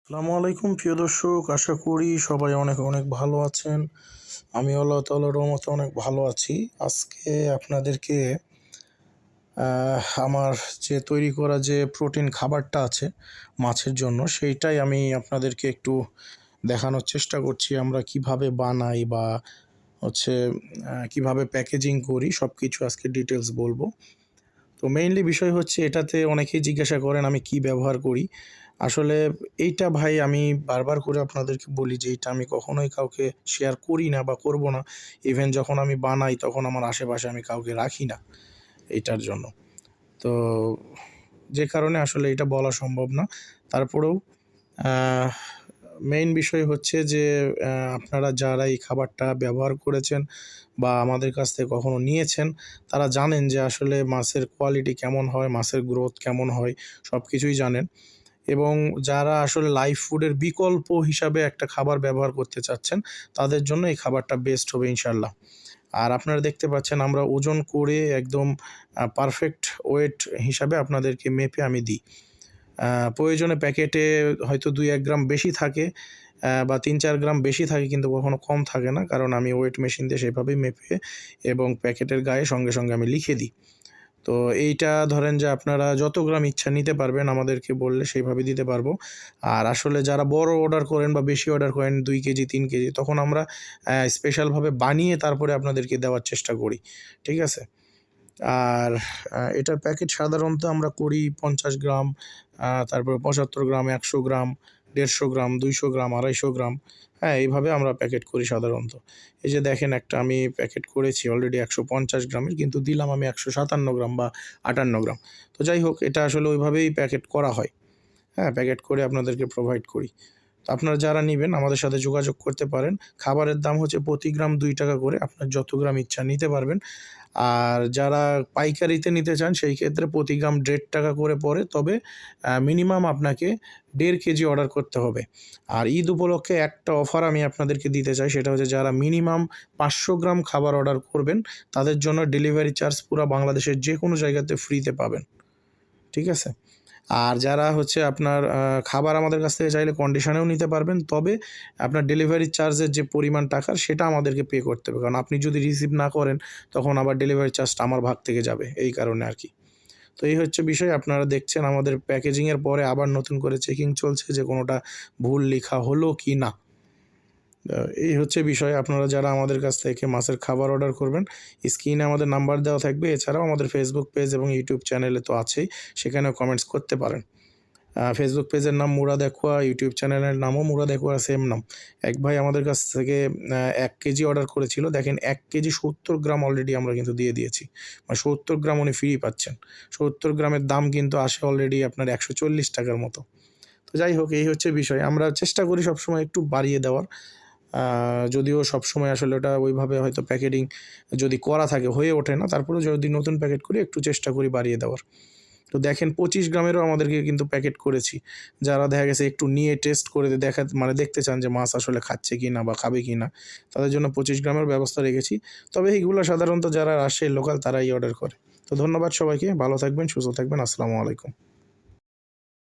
আসসালামু আলাইকুম প্রিয় দর্শক, আশা করি সবাই অনেক অনেক ভালো আছেন। আমি আল্লাহ তাআলার রহমতে অনেক ভালো আছি। আজকে আপনাদেরকে আমার যে তৈরি করা যে প্রোটিন খাবারটা আছে মাছের জন্য, সেইটাই আমি আপনাদেরকে একটু দেখানোর চেষ্টা করছি। আমরা কিভাবে বানাই বা হচ্ছে কিভাবে প্যাকেজিং করি, সব কিছু আজকে ডিটেলস বলবো। তো মেইনলি বিষয় হচ্ছে, এটাতে অনেকেই জিজ্ঞাসা করেন আমি কি ব্যবহার করি। আসলে এইটা ভাই আমি বারবার করে আপনাদেরকে বলি যে এইটা আমি কখনোই কাউকে শেয়ার করি না বা করব না। ইভেন যখন আমি বানাই তখন আমার আশেপাশে আমি কাউকে রাখি না এইটার জন্য। তো যে কারণে আসলে এটা বলা সম্ভব না। তারপরেও মেইন বিষয় হচ্ছে যে আপনারা যারা এই খাবারটা ব্যবহার করেছেন বা আমাদের কাছ থেকে কখনো নিয়েছেন, তারা জানেন যে আসলে মাছের কোয়ালিটি কেমন হয়, মাছের গ্রোথ কেমন হয়, সব কিছুই জানেন। এবং যারা আসলে লাইভ ফুডের বিকল্প হিসাবে একটা খাবার ব্যবহার করতে চাচ্ছেন, তাদের জন্য এই খাবারটা বেস্ট হবে ইনশাল্লাহ। আর আপনারা দেখতে পাচ্ছেন আমরা ওজন করে একদম পারফেক্ট ওয়েট হিসাবে আপনাদেরকে মেপে আমি দিই। প্রয়োজনে প্যাকেটে হয়তো ২-১ গ্রাম বেশি থাকে বা ৩-৪ গ্রাম বেশি থাকে, কিন্তু কখনো কম থাকে না। কারণ আমি ওয়েট মেশিন দিয়ে সেভাবেই মেপে এবং প্যাকেটের গায়ে সঙ্গে সঙ্গে আমি লিখে দিই। তো এইটা ধরেন যে আপনারা যত গ্রাম ইচ্ছা নিতে পারবেন, আমাদেরকে বললে সেইভাবে দিতে পারবো। আর আসলে যারা বড় অর্ডার করেন বা বেশি অর্ডার করেন ২ কেজি ৩ কেজি, তখন আমরা স্পেশালভাবে বানিয়ে তারপরে আপনাদেরকে দেওয়ার চেষ্টা করি। ঠিক আছে? আর এটার প্যাকেট সাধারণত আমরা করি ৫০ গ্রাম, তারপরে ৭৫ গ্রাম, ১০০ গ্রাম, ১৫০ গ্রাম, ২০০ গ্রাম, ২৫০ গ্রাম। হ্যাঁ, এইভাবে আমরা প্যাকেট করি সাধারণত। এই যে দেখেন, একটা আমি প্যাকেট করেছি অলরেডি ১৫০ গ্রামের, কিন্তু দিলাম আমি ১৫৭ গ্রাম বা ৫৮ গ্রাম। তো যাই হোক, এটা আসলে ওইভাবেই প্যাকেট করা হয়। হ্যাঁ, প্যাকেট করে আপনাদেরকে প্রোভাইড করি। তো আপনারা যারা নিবেন আমাদের সাথে যোগাযোগ করতে পারেন। খাবারের দাম হচ্ছে প্রতি গ্রাম ৳২ করে। আপনার যত গ্রাম ইচ্ছা নিতে পারবেন। আর যারা পাইকারিতে নিতে চান সেই ক্ষেত্রে প্রতি গ্রাম ৳১.৫ করে পড়ে। তবে মিনিমাম আপনাকে ১.৫ কেজি অর্ডার করতে হবে। আর ঈদ উপলক্ষে একটা অফার আমি আপনাদেরকে দিতে চাই, সেটা হচ্ছে যারা মিনিমাম ৫০০ গ্রাম খাবার অর্ডার করবেন, তাদের জন্য ডেলিভারি চার্জ পুরা বাংলাদেশের যেকোনো জায়গাতে ফ্রিতে পাবেন। ঠিক আছে? আর যারা হচ্ছে আপনার খাবার আমাদের কাছ থেকে চাইলে কন্ডিশনেও নিতে পারবেন। তবে আপনার ডেলিভারি চার্জের যে পরিমাণ টাকার, সেটা আমাদেরকে পে করতে হবে। কারণ আপনি যদি রিসিভ না করেন, তখন আবার ডেলিভারি চার্জটা আমার ভাগ থেকে যাবে। এই কারণে আরকি। তো এই হচ্ছে বিষয়। আপনারা দেখছেন আমাদের প্যাকেজিংয়ের পরে আবার নতুন করে চেকিং চলছে যে কোনোটা ভুল লিখা হলো কি না। এই হচ্ছে বিষয়। আপনারা যারা আমাদের কাছ থেকে মাছের খাবার অর্ডার করবেন, স্ক্রিনে আমাদের নাম্বার দেওয়া থাকবে। এছাড়াও আমাদের ফেসবুক পেজ এবং ইউটিউব চ্যানেলে তো আছেই, সেখানেও কমেন্টস করতে পারেন। ফেসবুক পেজের নাম মুরাদ অ্যাকোয়া, ইউটিউব চ্যানেলের নামও মুরাদ অ্যাকোয়া, সেম নাম। এক ভাই আমাদের কাছ থেকে ১ কেজি অর্ডার করেছিল। দেখেন, ১ কেজি ৭০ গ্রাম অলরেডি আমরা কিন্তু দিয়ে দিয়েছি। মানে ৭০ গ্রাম উনি ফ্রি পাচ্ছেন। ৭০ গ্রামের দাম কিন্তু আসে অলরেডি আপনার ৳১৪০ মতো। তো যাই হোক, এই হচ্ছে বিষয়। আমরা চেষ্টা করি সবসময় একটু বাড়িয়ে দেওয়ার। যদিও সবসময় আসলে ওটা ওইভাবে হয়তো প্যাকেটিং যদি করা থাকে হয়ে ওঠে না। তারপরেও যদি নতুন প্যাকেট করি, একটু চেষ্টা করি বাড়িয়ে দেওয়ার। তো দেখেন, ২৫ গ্রামেরও আমাদেরকে কিন্তু প্যাকেট করেছি। যারা দেখা গেছে একটু নিয়ে টেস্ট করে মানে দেখতে চান যে মাছ আসলে খাচ্ছে কিনা বা খাবে কিনা, তাদের জন্য ২৫ গ্রামের ব্যবস্থা রেখেছি। তবে এইগুলো সাধারণত যারা রাজশাহীর লোকাল তারাই অর্ডার করে। তো ধন্যবাদ সবাইকে। ভালো থাকবেন, সুস্থ থাকবেন। আসসালামু আলাইকুম।